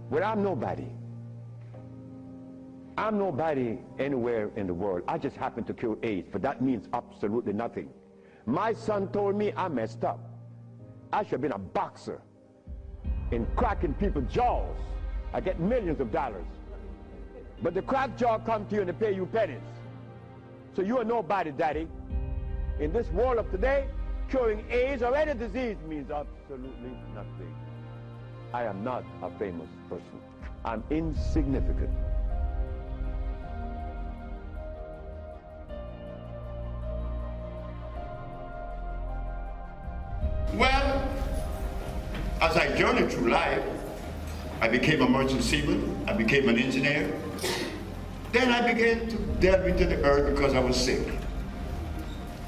Well, I'm nobody. I'm nobody anywhere in the world. I just happen to cure AIDS, but that means absolutely nothing. My son told me I messed up. I should have been a boxer in cracking people's jaws. I get millions of dollars. But the crack jaw come to you and they pay you pennies. So you are nobody, Daddy. In this world of today, curing AIDS or any disease means absolutely nothing. I am not a famous person. I'm insignificant. Well, as I journeyed through life, I became a merchant seaman, I became an engineer. Then I began to delve into the earth because I was sick.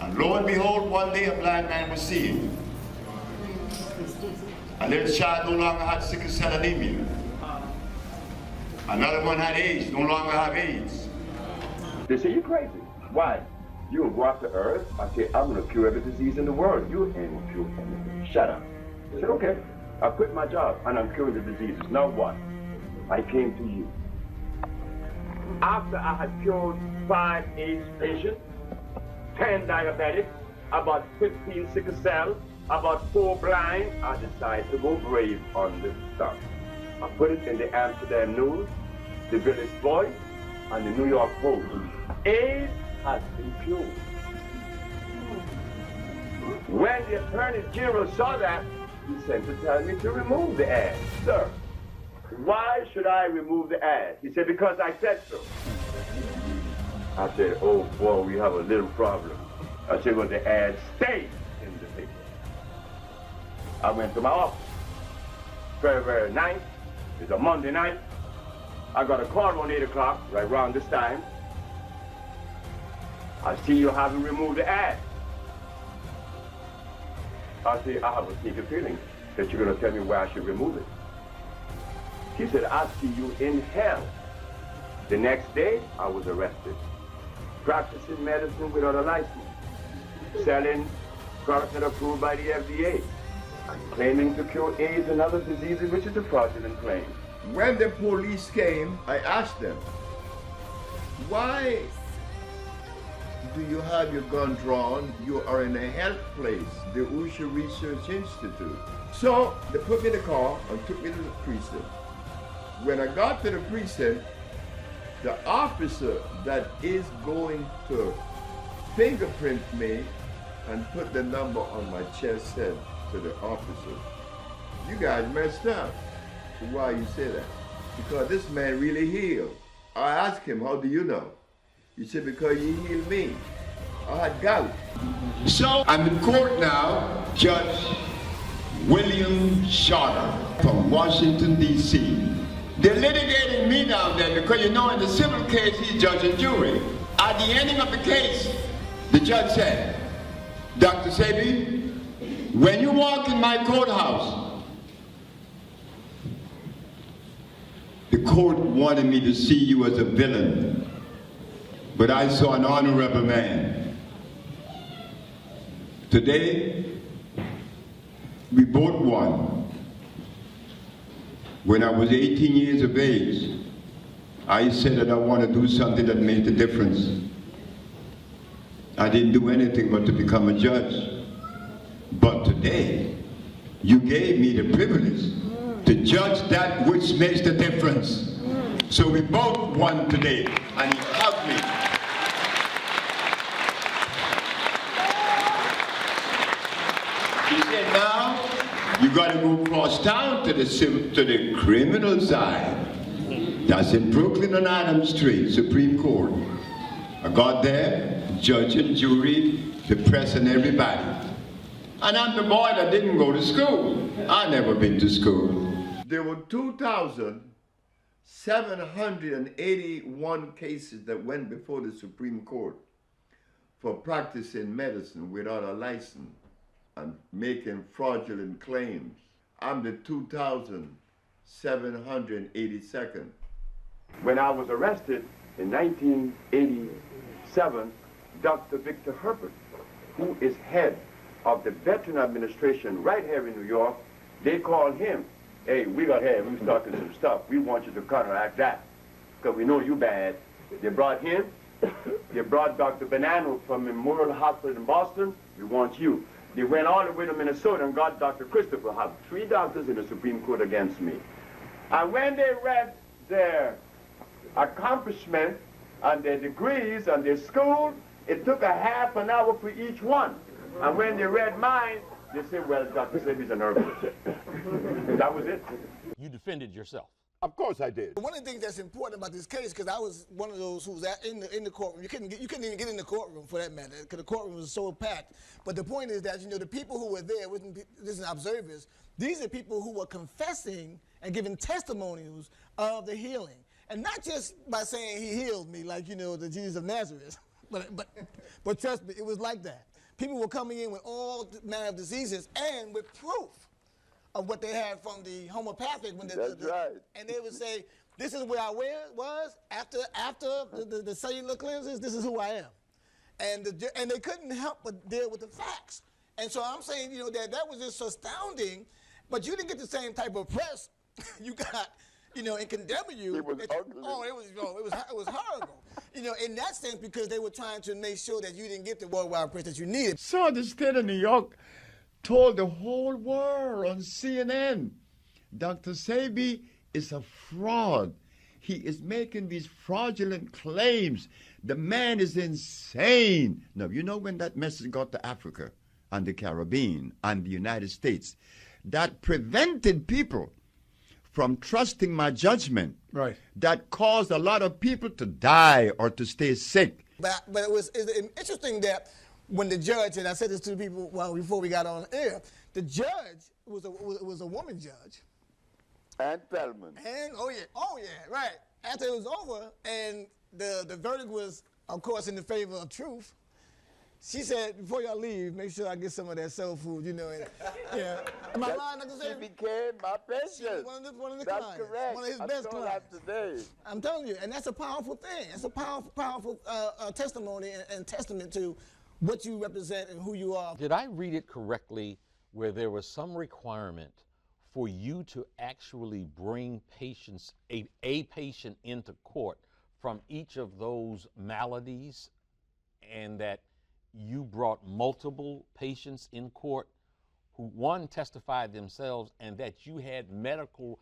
And lo and behold, one day a blind man was seeing. A little child no longer had sickle cell anemia. Another one had AIDS, no longer have AIDS. They say, you're crazy. Why? You will go out to earth. I say, I'm going to cure every disease in the world. You ain't cure anything. Shut up. I said, okay. I quit my job and I'm curing the diseases. Now what? I came to you. After I had cured 5 AIDS patients, 10 diabetics, about 15 sickle cell, about 4 blind, I decided to go brave on this stuff. I put it in the Amsterdam News, the Village Voice, and the New York Post. AIDS has been cured. When the Attorney General saw that, he sent to tell me to remove the ad. Sir, why should I remove the ad? He said, because I said so. I said, oh boy, we have a little problem. I said, well, the ad stayed in the paper. I went to my office. February 9th, it's a Monday night. I got a call on 8 o'clock, right around this time. I see you haven't removed the ad. I say, I have a sneaky feeling that you're going to tell me where I should remove it. He said, I'll see you in hell. The next day, I was arrested. Practicing medicine without a license. Selling products that are approved by the FDA. And claiming to cure AIDS and other diseases, which is a fraudulent claim. When the police came, I asked them, why do you have your gun drawn? You are in a health place, the Usha Research Institute. So they put me in the car and took me to the precinct. When I got to the precinct, the officer that is going to fingerprint me and put the number on my chest said to the officer, you guys messed up. So why you say that? Because this man really healed. I asked him, how do you know? He said, because you healed me. I had gout. So I'm in court now, Judge William Shorter from Washington, D.C. They're litigating me down there because, you know, in the civil case, he's judge and jury. At the ending of the case, the judge said, Dr. Sebi, when you walk in my courthouse, the court wanted me to see you as a villain, but I saw an honorable man. Today, we both won. When I was 18 years of age, I said that I want to do something that made a difference. I didn't do anything but to become a judge. But today, you gave me the privilege to judge that which makes the difference. So we both won today, and he helped me. He said, now, you got to go across town to the criminal side. That's in Brooklyn on Adams Street, Supreme Court. I got there, judge and jury, the press and everybody. And I'm the boy that didn't go to school. I never been to school. There were 2,781 cases that went before the Supreme Court for practicing medicine without a license and making fraudulent claims. I'm the 2,782nd. When I was arrested in 1987, Dr. Victor Herbert, who is head of the Veteran Administration right here in New York, they called him hey, we got here, we was talking some stuff. We want you to counteract that, because we know you bad. They brought him. They brought Dr. Banano from Memorial Hospital in Boston. We want you. They went all the way to Minnesota and got Dr. Christopher Hubb. 3 doctors in the Supreme Court against me. And when they read their accomplishment and their degrees and their school, it took a half an hour for each one. And when they read mine, they said, well, Dr. Sebi's an herbalist. That was it. You defended yourself. Of course I did. One of the things that's important about this case, because I was one of those who was in the courtroom. You couldn't even get in the courtroom for that matter, because the courtroom was so packed. But the point is that, you know, the people who were there, this is observers, these are people who were confessing and giving testimonials of the healing. And not just by saying he healed me, like, you know, the Jesus of Nazareth, but trust me, it was like that. People were coming in with all manner of diseases and with proof of what they had from the homeopathic. That's right. And they would say, this is where I was after the cellular cleanses, this is who I am. And they couldn't help but deal with the facts. And so I'm saying, you know, that was just astounding, but you didn't get the same type of press you got, you know, in condemning you. It was ugly. It was horrible. You know, in that sense, because they were trying to make sure that you didn't get the worldwide press that you needed. So the state of New York told the whole world on CNN, Dr. Sebi is a fraud. He is making these fraudulent claims. The man is insane. Now, you know when that message got to Africa and the Caribbean and the United States, that prevented people from trusting my judgment. Right. That caused a lot of people to die or to stay sick. But it's interesting that when the judge, and I said this to the people before we got on air, the judge was a woman judge. And Feldman. And oh yeah, right. After it was over, and the verdict was, of course, in the favor of truth. She said, before y'all leave, make sure I get some of that soul food, you know. And, yeah. Am I lying, Dr. Sebi? She became my patient. One of the That's clients. correct. One of his I best saw clients. that today. I'm telling you, and that's a powerful thing. It's a powerful testimony and testament to what you represent and who you are. Did I read it correctly where there was some requirement for you to actually bring patients, a patient into court from each of those maladies, and that you brought multiple patients in court who, one, testified themselves, and that you had medical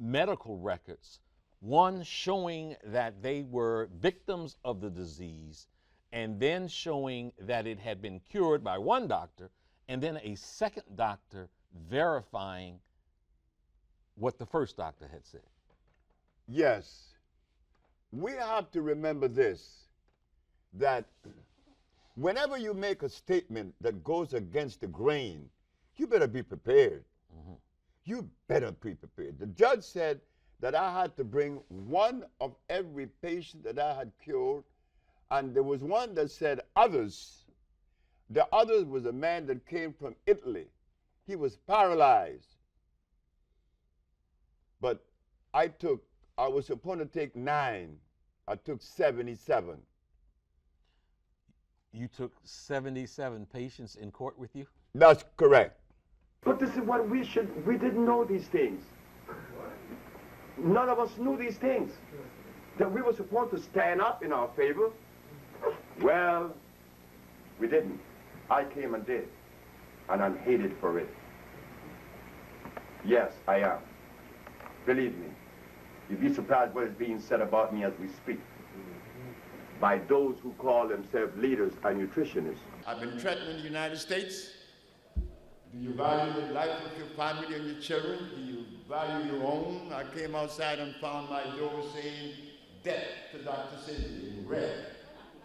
records, one showing that they were victims of the disease, and then showing that it had been cured by one doctor, and then a second doctor verifying what the first doctor had said? Yes. We have to remember this, that whenever you make a statement that goes against the grain, you better be prepared. Mm-hmm. You better be prepared. The judge said that I had to bring one of every patient that I had cured, and there was one that said others. The others was a man that came from Italy. He was paralyzed. But I was supposed to take 9. I took 77. You took 77 patients in court with you? That's correct. But this is what we didn't know these things. None of us knew these things. That we were supposed to stand up in our favor. Well, we didn't. I came and did. And I'm hated for it. Yes, I am. Believe me. You'd be surprised what is being said about me as we speak. By those who call themselves leaders and nutritionists. I've been threatened in the United States. Do you value the life of your family and your children? Do you value your own? I came outside and found my door saying, "Death to Dr. Sebi" in red.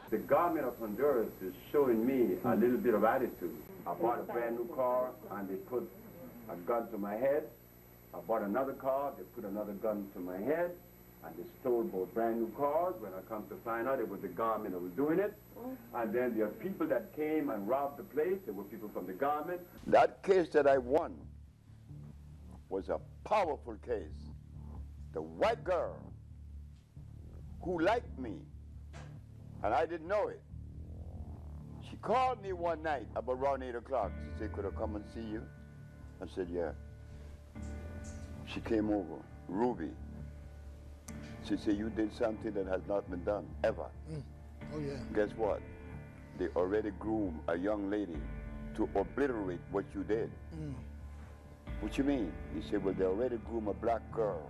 The government of Honduras is showing me a little bit of attitude. I bought a brand new car and they put a gun to my head. I bought another car, they put another gun to my head, and they stole both brand new cars. When I come to find out, it was the government that was doing it. And then there are people that came and robbed the place. There were people from the government. That case that I won was a powerful case. The white girl who liked me, and I didn't know it, she called me one night about around 8 o'clock. She said, "Could I come and see you?" I said, "Yeah." She came over, Ruby. She said, you did something that has not been done, ever. Oh, yeah. Guess what? They already groomed a young lady to obliterate what you did. What you mean? He said, well, they already groomed a black girl,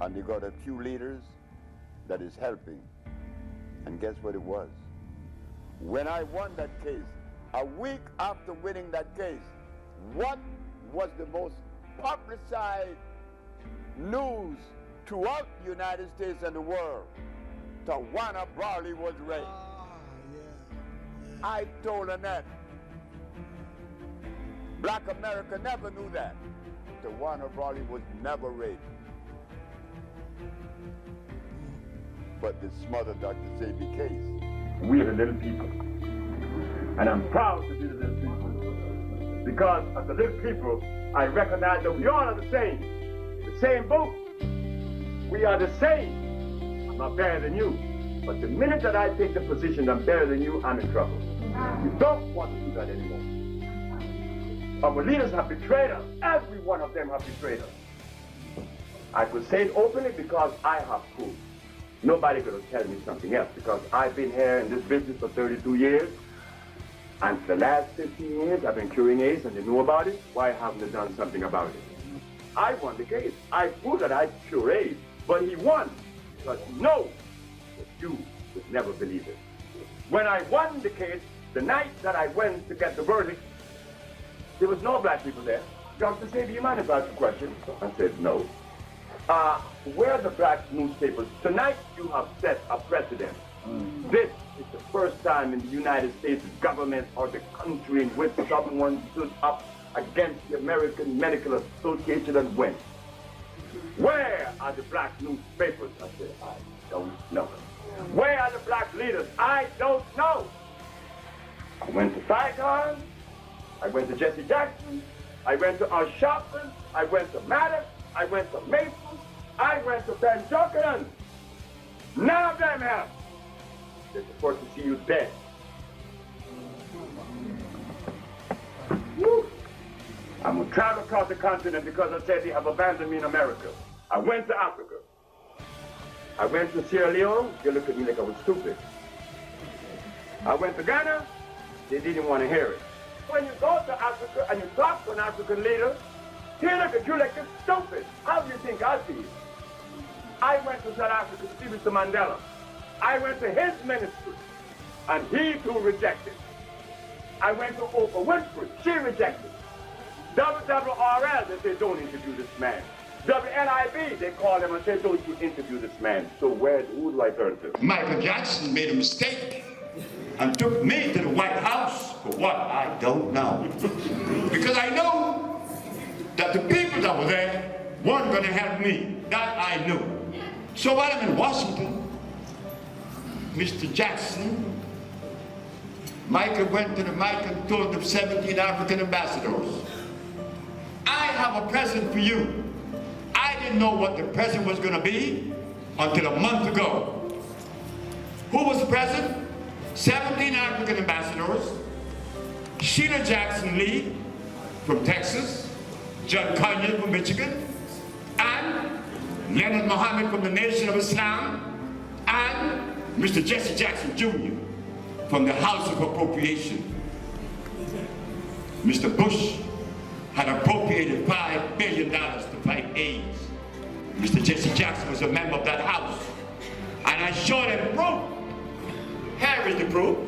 and they got a few leaders that is helping. And guess what it was? When I won that case, a week after winning that case, what was the most publicized news throughout the United States and the world? Tawana Brawley was raped. I told Annette, Black America never knew that. Tawana Brawley was never raped. But they smothered Dr. Sebi case. We are the little people. And I'm proud to be the little people. Because as the little people, I recognize that we all are the same boat. We are the same. I'm not better than you. But the minute that I take the position I'm better than you, I'm in trouble. We don't want to do that anymore. Our leaders have betrayed us. Every one of them have betrayed us. I could say it openly because I have proof. Nobody could tell me something else because I've been here in this business for 32 years. And for the last 15 years, I've been curing AIDS and they know about it. Why haven't they done something about it? I won the case. I proved that I cure AIDS. But he won because he knows that you would never believe it. When I won the case, the night that I went to get the verdict, there was no black people there. Dr. Sebi, you mind if I ask a question? I said, no. Where are the black newspapers? Tonight you have set a precedent. This is the first time in the United States government or the country in which someone stood up against the American Medical Association and went. Where are the black newspapers? I said, I don't know. Where are the black leaders? I don't know. I went to Saigon. I went to Jesse Jackson. I went to Al Sharpton. I went to Maddox. I went to Mason. I went to Ben Jokanen. None of them have. They're supposed to see you dead. Woo. I'm going to travel across the continent because I said they have abandoned me in America. I went to Africa. I went to Sierra Leone. They looked at me like I was stupid. I went to Ghana. They didn't want to hear it. When you go to Africa and you talk to an African leader, he look at you like you're stupid. How do you think I feel? I went to South Africa to see Mr. Mandela. I went to his ministry, and he too rejected. I went to Oprah Winfrey. She rejected. WWRL, they said, don't interview this man. WNIB, they called him and said, don't you interview this man. So who do I turn to? Michael Jackson made a mistake and took me to the White House for what? I don't know. Because I know that the people that were there weren't going to help me. That I knew. So while I'm in Washington, Mr. Jackson, Michael went to the mic and told the 17 African ambassadors, I have a present for you. I didn't know what the present was going to be until a month ago. Who was present? 17 African ambassadors, Sheila Jackson Lee from Texas, John Conyers from Michigan, and Leonard Mohammed from the Nation of Islam, and Mr. Jesse Jackson Jr. from the House of Appropriation. Mr. Bush had appropriated $5 billion to fight AIDS. Mr. Jesse Jackson was a member of that house. And I showed him proof. Here is the proof.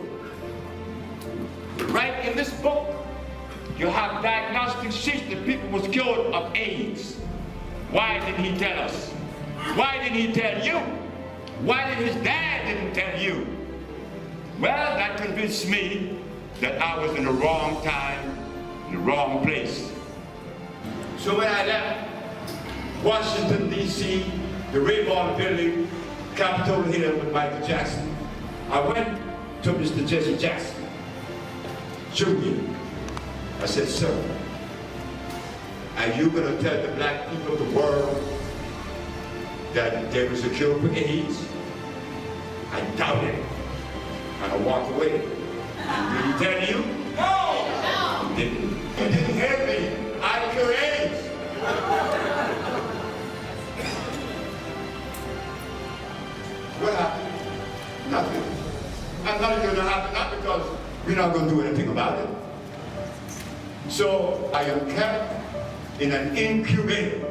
Right in this book, you have diagnostic sheets that people was cured of AIDS. Why didn't he tell us? Why didn't he tell you? Why did his dad didn't tell you? Well, that convinced me that I was in the wrong time, in the wrong place. So when I left Washington, D.C., the Rayburn Building, Capitol Hill with Michael Jackson, I went to Mr. Jesse Jackson Jr. I said, sir, are you going to tell the black people of the world that there was a cure for AIDS? I doubt it. And I walked away. Did he tell you? No! He didn't. You didn't hear me. I cure AIDS. What happened? Nothing. And nothing's going to happen, not because we're not going to do anything about it. So I am kept in an incubator